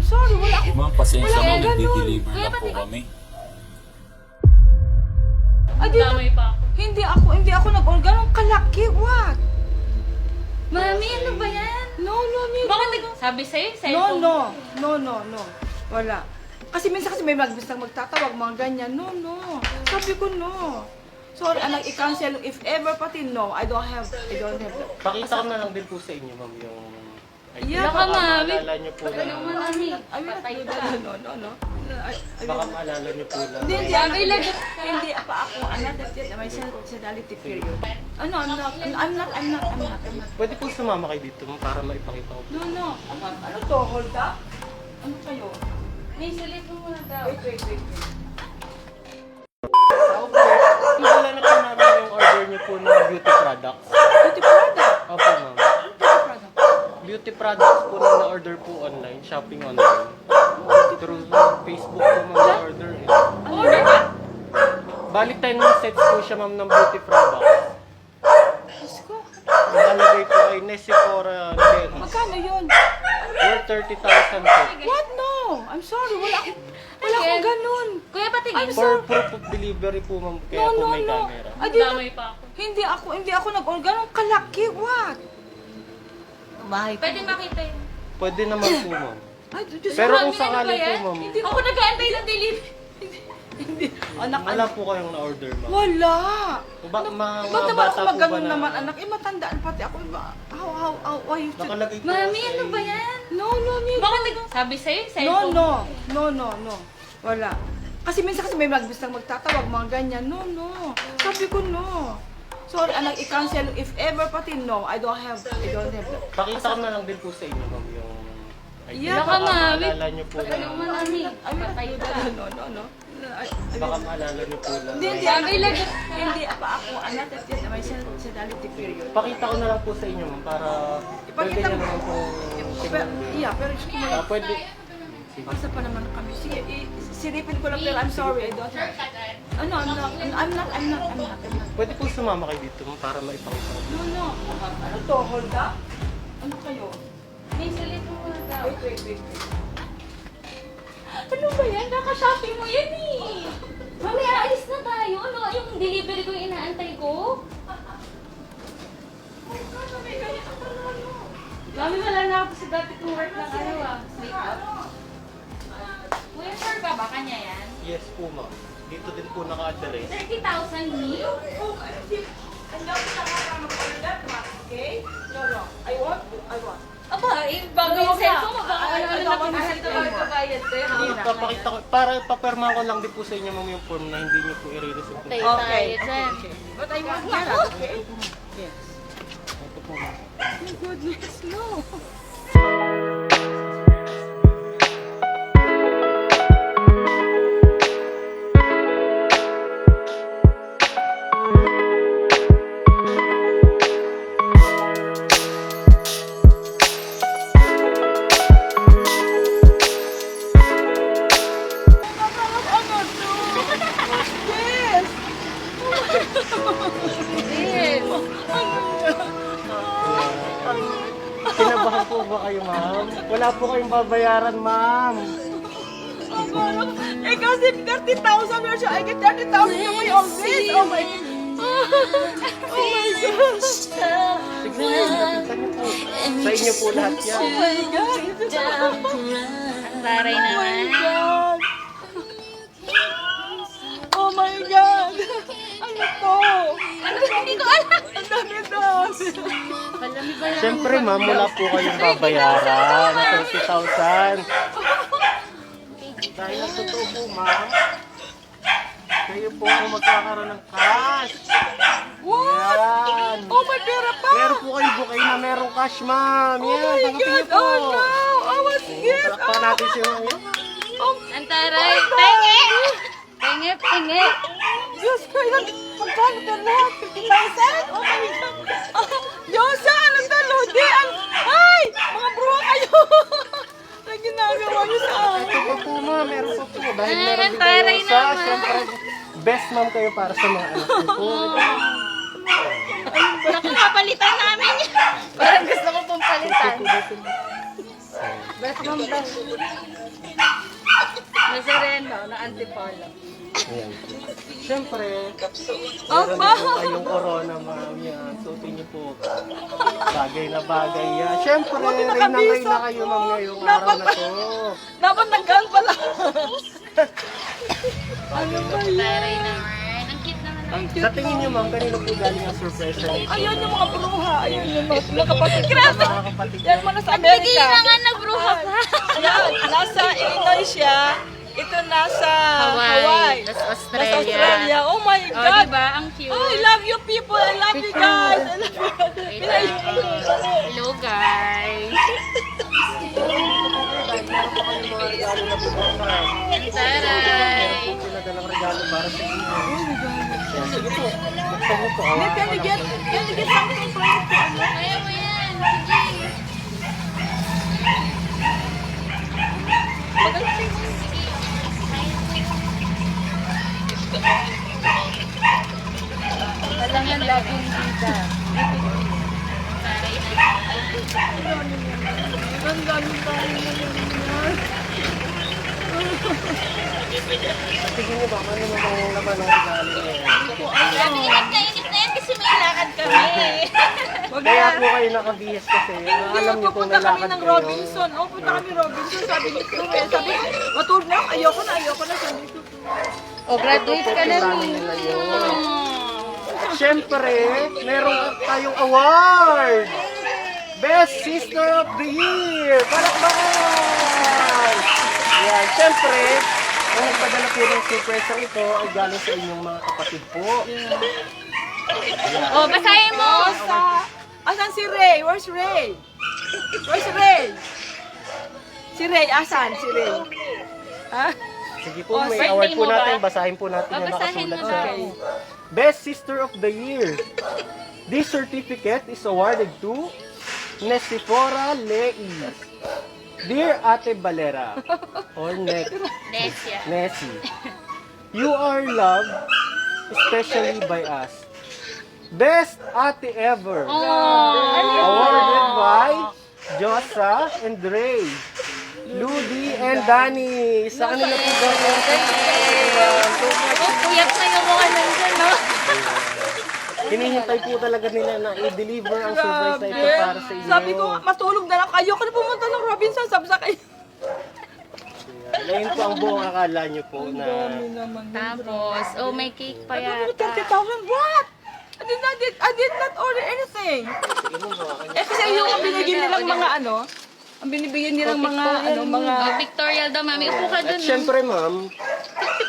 sorry, wala akong... Ma'am, pasensya Wala mo, akong ganun. nagdi-deliver lang po kami. Ah, di na, Damay pa ako. hindi ako nag-order. Ganun kalaki, what? Mami, ano ba yan? No, Bakit sabi sa'yo, No, cellphone? no. Wala. Kasi minsan may magbistang magtatawag, mga ganyan. No. Sabi ko no. Sorry, anak, i-cancel. If ever pati no, I don't have that. Pakita ko na lang din po sa inyo, ma'am, yung... Yeah, baka mami. maalala nyo po na... Mami, I will not patay do ka. that. No. I Baka will- maalala nyo po na... Hindi, Sabi lang. hindi pa ako, anak, may sedality period. Ano, I'm not. Pwede po sumama kayo dito, ma'am, para maipakita ko. No. Ano to, hold up? Ano kayo? May sulit mo muna daw. Wait. Wala na po namin yung order nyo po ng beauty products. Beauty product. Opo, ma'am. Beauty product. Beauty products po na na-order po online, shopping online. Through Facebook po, ma'am, na-order eh. Order ka? Bali 10 sets po siya, ma'am, ng beauty products. Diyos ko. Nakalagay po ay Nesifora Cherries. Magkano yun? Worth 30,000 po. What? No. I'm sorry. Wala akong ganun. Kuya, patingin. For proof of delivery po, ma'am, kaya po may camera. Ah, di na, Damay pa ako. hindi ako nag-order. Ganun kalaki. What? Pwede makita yun. Pwede naman po, ma'am. Ay, Diyos Pero ko. kung sakali po, ma'am, Ako nag-aantay ng delivery. Hindi. Anak, wala po kayong na-order, ma'am. Wala. Ba't Ba't naman ako po mag-ganun ba na... naman, anak? Matandaan pati ako. How, why you should... Nakalagay po Mami, sa ano ba yan? No. Bakit sabi sa'yo, cellphone? No. Wala. Kasi minsan may magbistang magtatawag, mga ganyan. No. Sabi ko no. Sorry, anak, i-cancel. If ever pati no, I don't have that. Pakita ko na lang din po sa inyo, ma'am, yung... Yeah, baka mami. maalala nyo po na... Mami, patay ka. No. Baka maalala nyo po na... Hindi pa ako, anak, may sedality period. Pakita ko na lang po sa inyo, ma'am, para... Pwede Ipakita nyo mo. naman po... Pero Pwede... basta pa naman kami. Sige, siripin ko lang pero I'm sorry, I don't have. Ano, I'm not. Pwede po sumama kayo dito, ma'am, para maipakita ko. No. Ano to, hold up? Ano kayo? May sulit mo muna daw. Wait. Ano ba yan? Kaka-shopping mo yan eh. Mami, aalis na tayo. Ano yung delivery ko yung inaantay ko? Mami, wala na ako sa dati kong work ng makeup. Kuya, sure ka ba? Kanya yan? Yes po, ma'am. Dito din po naka-address. 30,000 ni? Okay? No. I want. Aba, bago yung cellphone mo, baka ano na Hindi pagbabayad ko yun. Papakita ko, para paperma ko lang din po sa inyo, ma'am, yung form na hindi nyo po i-receive. Tayo tayo dyan. But I want that, okay? Yes. Ito po, ma'am. My goodness, no. Kinabahan po ba kayo, ma'am? Wala po kayong babayaran, ma'am. Eh kasi 30,000 na siya. I get 30,000 na may of this. Oh my God. Tignan niyo, nakita niyo po. Sa inyo po lahat yan. Oh my God. Ang taray naman. God. Oh my God. Ano to? Hindi ko alam. Ang dami-dami. Siyempre, ma'am, wala po kayong babayaran na 30,000. Dahil ang totoo po, ma'am, kayo po ang magkakaroon ng cash. What? Yan. Oh, may pera pa. Meron po kayo bukay na merong cash, ma'am. Oh Yan, my tanggapin niyo God. po. Oh no. I was scared. Palakpakan natin siya. Yan. Ang taray. Penge! Penge! Diyos ko, ilan? Magkano ka lahat? 50,000? Oh my God. Diyos, ano to? Lodi? Ay! Mga bro kayo! Ang ginagawa niyo sa akin. Ito pa po, ma'am. Meron pa po. Dahil Ay, meron ang din taray kayo sa, naman. siyempre, best ma'am kayo para sa mga anak ko po. Naku, kapalitan namin yan. Parang gusto ko pong palitan. Best mom daw. Nazareno na Antipolo. Ayan. Siyempre, Oh, meron pa! din kayong corona, ma'am. Yan. Suotin niyo po. Bagay na bagay yan. Siyempre, rin na kayo, ma'am, ngayong araw na to. Dapat nag-gown pala. Ano ba yan? Taray naman. Ang cute naman. Ang Sa cute. tingin niyo, ma'am, kanino po galing ang surprise na ito? Ayun yung mga bruha. Ayun yung mga kapatid. Grabe. Mga kapatid Yan mo na sa Amerika. nga nabruha pa. Yan, nasa Illinois siya. Ito nasa Hawaii. Tas Nasa Australia. Australia. Oh my Oh, God. diba? Ang cute. Oh, I love you people. I love you guys. I love you. Wait lang. Hello, guys. Taray. Pinadalang regalo para sa inyo. Yan, sige po. Buksan mo po. Can you get something for you? Kaya mo yan. Sige. Kailangan laging dita. Taray Ganda ng tayo naman. Tingin niyo ba, ano naman yung laman ng regalo niya? Ingat na yan kasi may lakad kami. Kaya po kayo nakabihis kasi. Alam niyo po Pupunta may kami lakad ng kayo. Robinson. Oh, punta kami Robinson. Sabi ni Chloe. Sabi, matulog na. Ayoko na. Sabi ko. O, graduate ka na Plano nila yun. Siyempre, meron tayong award! Best Sister of the Year! Palakpakan! Yan, siyempre, ang nagpadala po ng surprise ito ay galing sa inyong mga kapatid po. O, basahin mo. Asan si Ray? Where's Ray? Where's Ray? Si Ray, asan? Si Ray? Ha? Sige po, Oh, may birthday award po mo ba? natin. Basahin po natin yung Babasahin nakasulat mo sa daw. Best Sister of the Year. This certificate is awarded to Nesifora Leis. Dear Ate Valera, or Nesia. Nessie, you are loved especially by us. Best Ate ever. Awarded by Josa and Ray, Ludi and Danny. Sa kanila po ba yung Kuyak na yung mga nandun, no? hinihintay po talaga nila na i-deliver ang surprise na ito para sa inyo. Sabi ko, matulog na lang. Ayoko na pumunta ng Robinson. Sabi sa kayo. Ngayon po ang buong akala nyo po na Tapos, oh, may cake pa Sabi ko, yata. 30,000. What? I did not order anything. Kasi yung binigyan nilang mga ano, ang binibigyan nilang mga mga Oh, pictorial daw, mami. Upo ka at dun. syempre ma'am,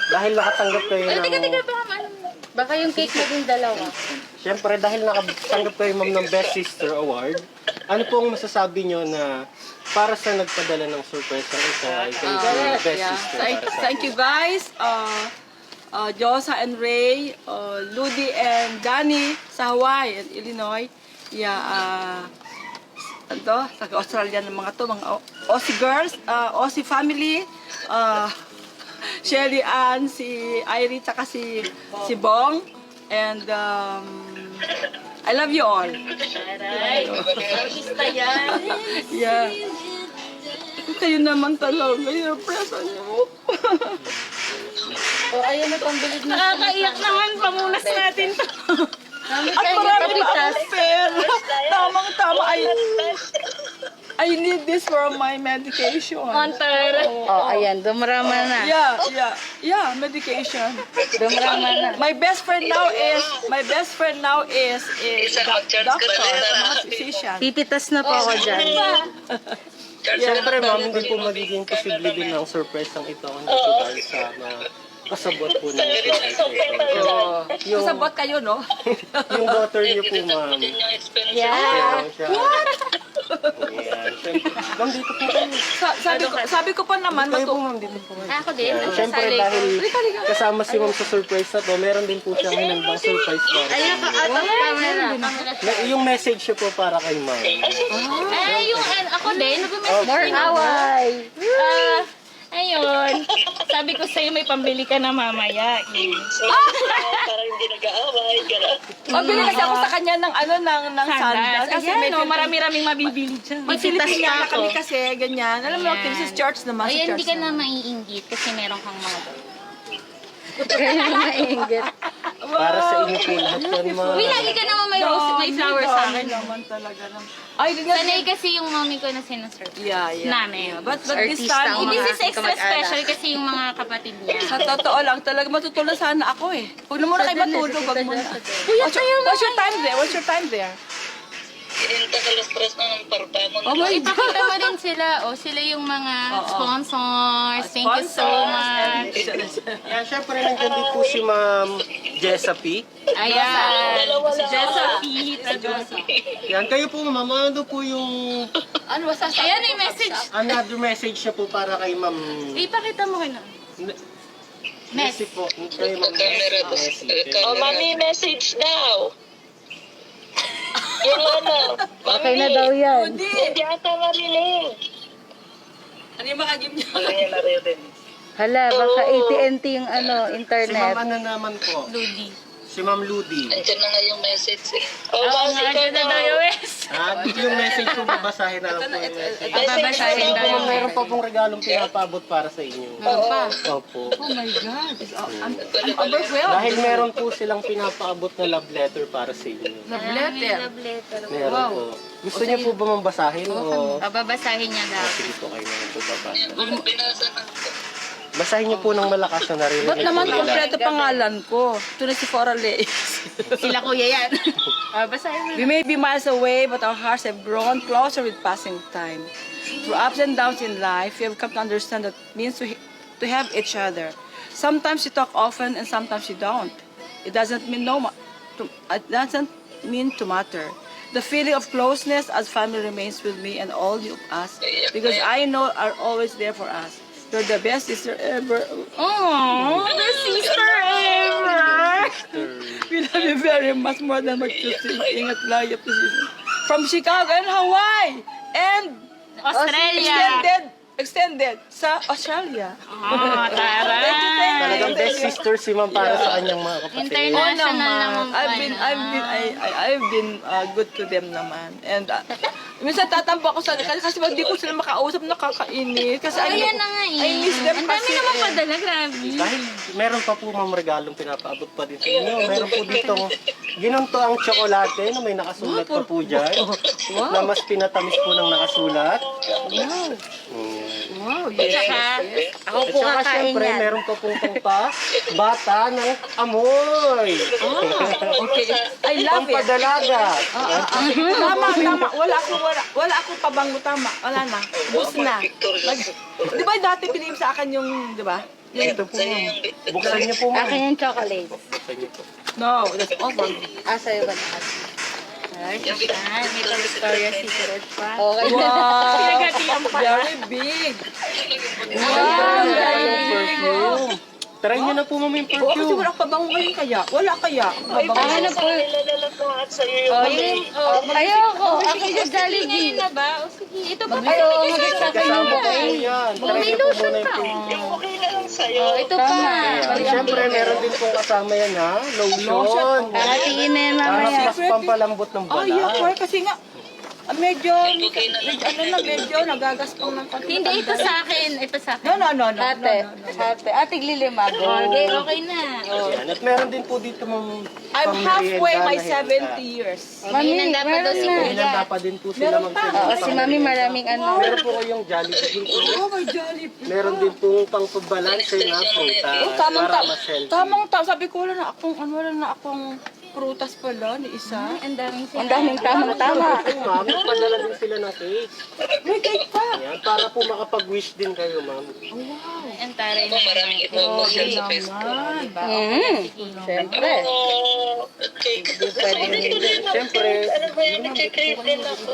dahil nakatanggap kayo Ay, ng tiga, baka man. Baka yung cake mo din dalawa. syempre dahil nakatanggap kayo ma'am ng Best Sister Award, ano po ang masasabi nyo na para sa nagpadala ng surprise ng ito ay kayo po yung Best yeah. Sister Thank, para sa thank you guys. Josa and Ray, Ludi and Danny sa Hawaii and Illinois. Yeah, taga Australia ng mga to, mga Aussie girls, Aussie family, Shelly Ann, si Irie, tsaka si Bong, and I love you all. Artista yan. Yeah. Kayo naman talaga, yung present niyo. O, ayun na pambilid na. Nakakaiyak naman. Pamunas natin to. Mami, At marami pa akong pera. Tamang-tama. I need this for my medication. Monter. Oh, ayan. Dumarama na. Yeah, medication. Dumarama na. My best friend now is doctor, mga physician. Tititas na po ako dyan. Siyempre ma'am, hindi po magiging posible din ang surprise ng ito kung hindi po dahil sa mga kasabot po ng surprise na ito. Yung, Kasabot kayo, no? yung daughter niyo po ma'am, Yeah. siya. Ayan, siyempre. Ma'am, dito po kayo. Sabi ko pa naman, Kayo po ma'am, dito po kayo. Ako din. Ayan, siyempre dahil kasama si ma'am sa surprise na to, meron din po siyang hinandang surprise para sa Ayun, inyo. camera. Yung message niyo po para kay ma'am. Ay, yung ako din. Nag-message more Hawaii. Ayun. Sabi ko sa'yo may pambili ka na mamaya. nag-aaway, gano'n. Mabili kasi ako sa kanya ng ng sandals. Kasi Ayan, may no, marami-raming mabibili dyan. May Filipina kami kasi, ganyan. Alam mo, this is church naman. O sa yan, church hindi ka na naman. maiinggit kasi meron kang mga Para sa inyo po lahat yan, ma'am. Uy, lagi ka naman may rose, may flower sa akin. naman talaga. Ay, din na. Sanay kasi yung mommy ko na sinaserve. Yeah. Namin. But this time, This is extra special kasi yung mga kapatid niya. sa totoo lang, talaga matutulog sana ako eh. Huwag na muna kayo matulog, wag muna. What's your time there? What's your time there? Ininta sa lustras na ng parpamon. Oh my Ipakita mo din sila. O, sila yung mga sponsors. Thank you so much. Yan, syempre nandiyan din po si Ma'am Jessa P. Ayan. Dalawa lang. Josephine. Yan, kayo po ma'am, ano po yung Ano, basta Ayan yung message. another message na po para kay Ma'am Ipakita mo kayo na. Messi po. Kay Ma'am Camera to. Messi. Oh, mami, message daw. Yung ano, Okay na daw yan. hindi ata marinig. Ano yung mga game niya? Wala niya naririnig. Hala, baka AT&T yung Si Ma'am internet. ano naman po? Ludi. Si Ma'am Ludi. Andyan na nga yung message eh. Oh, Oo ma'am, nga, ikaw dyan na na. daw yung Wes. Yung message po babasahin na lang po yung message. Babasahin daw Ma'am, yung meron pa pong regalong pinapaabot para sa inyo. Opo. Oh my God. I'm overwhelmed. Dahil meron po silang pinapaabot na love letter para sa inyo. Love letter. Love letter. Meron po. Gusto niyo po ba mambasahin o Babasahin niya daw. sige po kayo naman po babasa. Yung binasa na ko. Basahin niyo po ng malakas na naririnig Ba't naman po nila. kompleto pangalan ko? Tunay si Cora Leis. Sila kuya yan. Babasahin mo. We may be miles away, but our hearts have grown closer with passing time. Through ups and downs in life, we have come to understand that it means to have each other. Sometimes you talk often, and sometimes you don't. It doesn't mean to matter. The feeling of closeness as family remains with me and all of us, because I know are always there for us. You're the best sister ever. Oh, the sister ever. We love you very much more than what you think. Ingat lang yung position. From Chicago and Hawaii and Australia. extended sa Australia. Oh, tara. Talagang best sister si ma'am para sa kanyang mga kapatid. International naman. I've been good to them naman. And minsan tatampo ako sa kasi pag di ko sila makausap nakakainis kasi Ayan na nga eh. I miss them Ang dami kasi naman eh. padala, grabe. Dahil meron pa po ma'am regalong pinapaabot pa din sa inyo. Meron po ditong ginunto ang tsokolate na may nakasulat pa po dyan. Na mas pinatamis po ng nakasulat. Wow, yes. Ako At po saka kakain syempre, yan. meron pa pong bata ng amoy. Okay. I love it. Pampadalaga. Tama. Wala akong pabango, tama. Wala na. Bus na. Di ba dati pinili sa akin yung, di ba? Ito po ma'am. Buksan niyo po ma'am. Akin yung chocolate. Buksan niyo po. No, that's all for me. Sa'yo ba? Ay, may Victoria's Secret pa. Okay. Wow! Pinagatian pa. Very big. Wow! Perfume. Try niyo na po ma'am yung Oo, kasi perfume. wala akong pabango ngayon kaya. Wala kaya. Pabango. Ano po? Nilalalagnat sa'yo yung Ayoko. Ako yung Jollibee. na ba? O sige, ito pa. Ay, oo, mag-isa kayo Kasama po bukay. yan. Try May niyo po lotion muna yung pa. perfume. yung okay na lang sa'yo. Ito pa. Ayan. Siyempre, meron din pong kasama yan ha. Lotion. Kakatiin na yan Para mamaya. mas pampalambot ng Ay, balat. yeah, kasi nga, medyo nagagaspang ng konti. Hindi, ito sa akin. Ito sa akin. No. Ate Glilima. Okay, okay na. Ayan. At meron din po dito mong I'm halfway my pamerienda na 70 years. Mami, Dapat daw meron na. siguro. Hinanda pa din po sila Meron pa. Oo, si Mami maraming ano. Meron po kayong Jollibee po. Oh, my jolly. Meron din pong pang-balanse na prutas. Oh, tamang para mas healthy. sabi ko, wala na akong prutas pala ni isa. Ang daming Ang daming tamang-tama. Ma'am, padala din sila ng cake. May cake pa. Ayan, para po makapag-wish din kayo, ma'am. Ang taray na. Maraming ipomodel sa Facebook. Siyempre. Oh, okay. Siyempre, Ano ba yan? Nagkikrave din ako.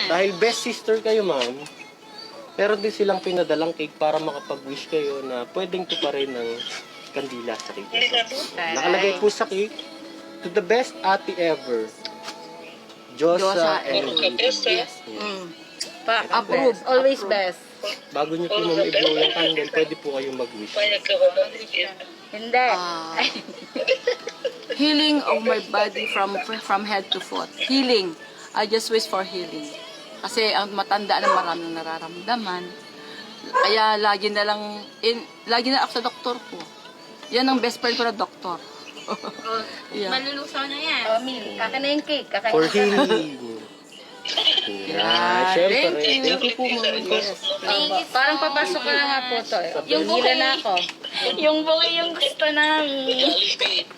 dahil best sister kayo, ma'am, meron din silang pinadalang cake para makapag-wish kayo na pwedeng tuparin ng kandila sa cake. Nakalagay po sa cake, to the best ate ever, Josa and Rudy. Kapes, ha? Approve. Always best. bago niyo po ma'am i-blow yung candle, pwede po kayong mag-wish. Payag ka ba? Hindi. Healing of my body from head to foot. Healing. I just wish for healing. Kasi ang matanda na maraming nararamdaman. Kaya lagi na ako sa doktor ko. Yan ang best friend ko na doktor. Yeah. Malulusaw na yan. Oh, Mil, kaka na yung cake. Kaka For healing. Yeah, syempre. Thank you po ma'am. Parang papasok ka na nga po to. Yung Hihila bouquet. na ako. Yung buki yung gusto namin.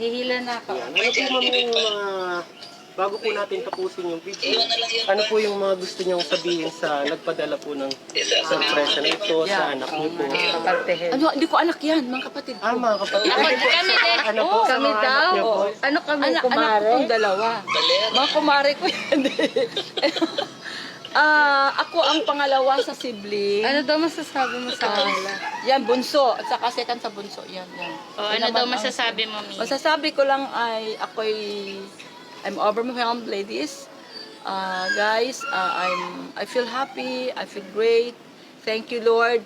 Hihila na ako. Ano po ma'am yung bago po natin tapusin yung video, ano po yung mga gusto niyong sabihin sa nagpadala po ng sorpresa na ito sa anak niyo po? Kapatid. Ano, hindi ko anak yan, mga kapatid ko. Mga kapatid. Kami din. Ano po sa Kami mga anak daw. niyo po? Ano kami, Anak ko kumare? pong dalawa. Mga kumare ko yan. Ako ang pangalawa sa sibling. Ano daw masasabi mo sa kanila? Yan, bunso. At saka second sa bunso. Yan. O, ano daw masasabi mo, Mi? Masasabi ko lang ay I'm overwhelmed, ladies. Guys, I feel happy. I feel great. Thank you, Lord.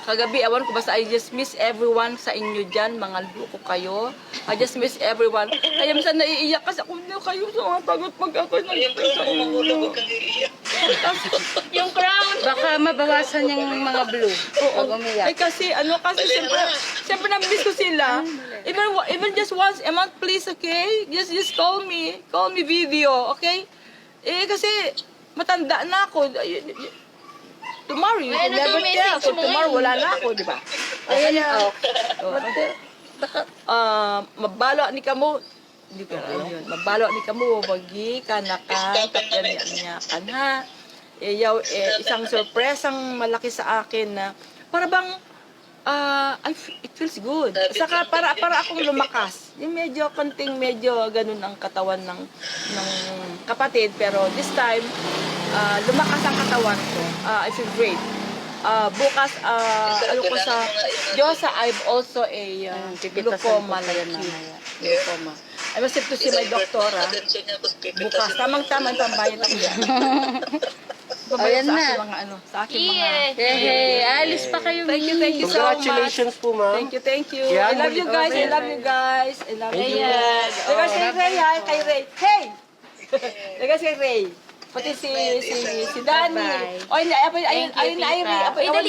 Kagabi, awan ko, basta I just miss everyone sa inyo dyan, mga luko kayo. I just miss everyone. Kaya minsan naiiyak kasi ako, hindi kayo sumasagot pag ako nag-stay sa inyo. Yung crown. Baka mabawasan yung mga blue pag umiyak. Ay kasi, siyempre na-miss ko sila. Even just once a month, please, okay? Just call me video, okay? Kasi, matanda na ako. Tomorrow, you can Ano never to, tell. message So, mo tomorrow, ngayon? wala na ako, di ba? Ayan na. Mabalo ni kamo. Hindi ko alam yun. Mabalo ni kamo, wagi, kanakan, takyan niya kanha. Isang surpresang malaki sa akin na para bang it feels good. Saka para akong lumakas. Yung medyo ganun ang katawan ng kapatid, pero this time lumakas ang katawan ko. I feel great. Bukas ano ko sa Diyosa, I've also a glaucoma like glaucoma. I must have to see my doctora. Bukas tamang-tama yung pambayad ako dyan. Ayan na. Sa aking mga Hey, alis pa kayo, Thank you so much. Congratulations po ma'am. Thank you. Yan, I love you guys. I love you guys. I love you. Legas kay Ray, ha? Kay Ray. Hey! Legas kay Ray. Pati si Danny. O, ayun na, Ray.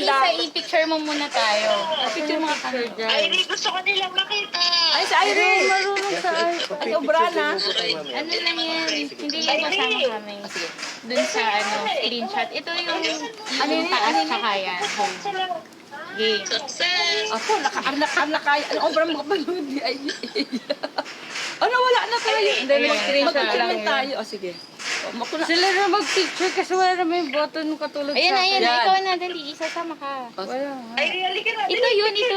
Dali, i-picture mo muna tayo. Picture mga picture dyan. Ay, gusto ko nilang makita. Ay, si Irene. Marunong sa Ay, Obrana. Ano lang yan? Hindi yan kasama kami. Dun sa screenshot. Ito yung taas tsaka yan. Okay. Success! Ako, nakaya. Ano, Obrana mga panood. Ano, wala na tayo. Hindi, mag-screenshot lang Mag-comment yun. tayo. O, sige. Sila na mag-picture kasi wala na may button katulad Ayan, sa ayan. Yan. Ikaw na, dali. Isasama ka. Wala nga. Ay, halika na. Ito yun, ito.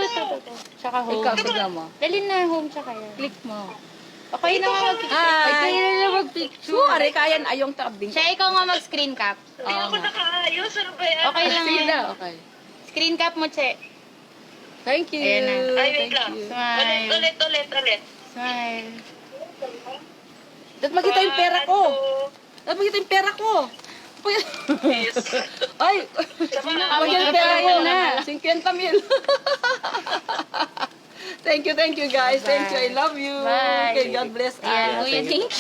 Tsaka home. Ikaw, tignan mo. Dali na, home tsaka yan. Click mo. Okay na nga mag-picture. Ay, Hi. kaya na mag-picture. So, are kayan ayong tabing. Siya, ikaw nga mag-screen cap. Hindi ako nakaayos. Ano ba yan? Okay lang Sige yan. na, okay. Screen cap mo, Che. Thank you. Ayan na. Ay, wait Thank lang. you. Smile. Ulit. Smile. Dapat makita yung pera ko. Dapat makita yung pera ko. Yes. Ay, Sama magyan Abang- pera ko abang- na. 50,000. Thank you guys. Thank you. I love you. Bye. Okay, God bless us. Ayan, Kuya Tink.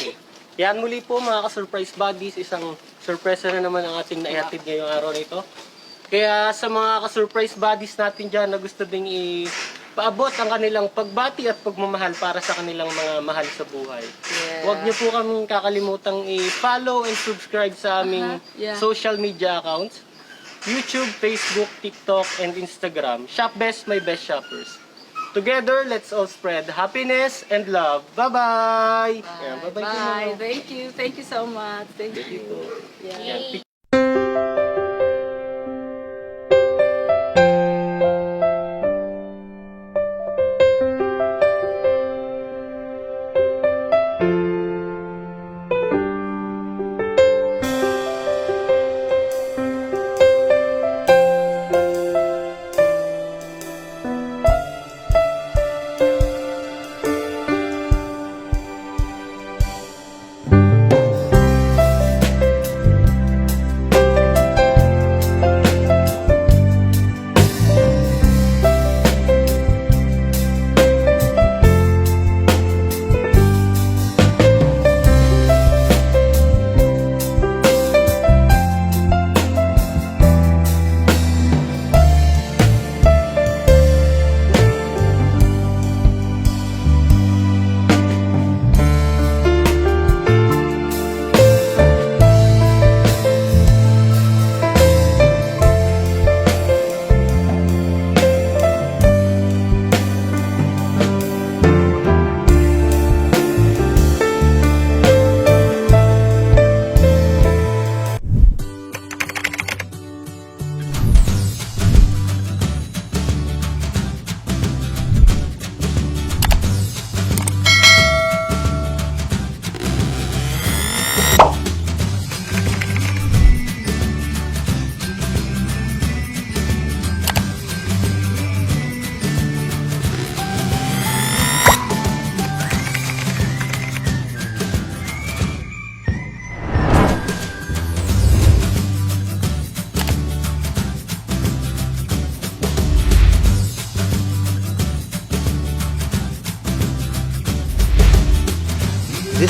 Yan muli po mga ka-surprise buddies, isang surpresa na naman ang ating naihatid ngayong araw nito. Kaya sa mga ka-surprise buddies natin dyan na gusto ding ipaabot ang kanilang pagbati at pagmamahal para sa kanilang mga mahal sa buhay. Huwag niyo po kaming kakalimutang i-follow and subscribe sa aming Yeah. social media accounts. YouTube, Facebook, TikTok, and Instagram. Shop Best, my best shoppers. Together, let's all spread happiness and love. Bye-bye! Ayan, bye-bye po, Bye. ma'am. Thank you. Thank you so much. Thank you. Yan.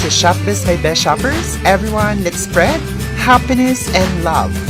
This is Shop Biz by Best Shoppers. Everyone, let's spread happiness and love.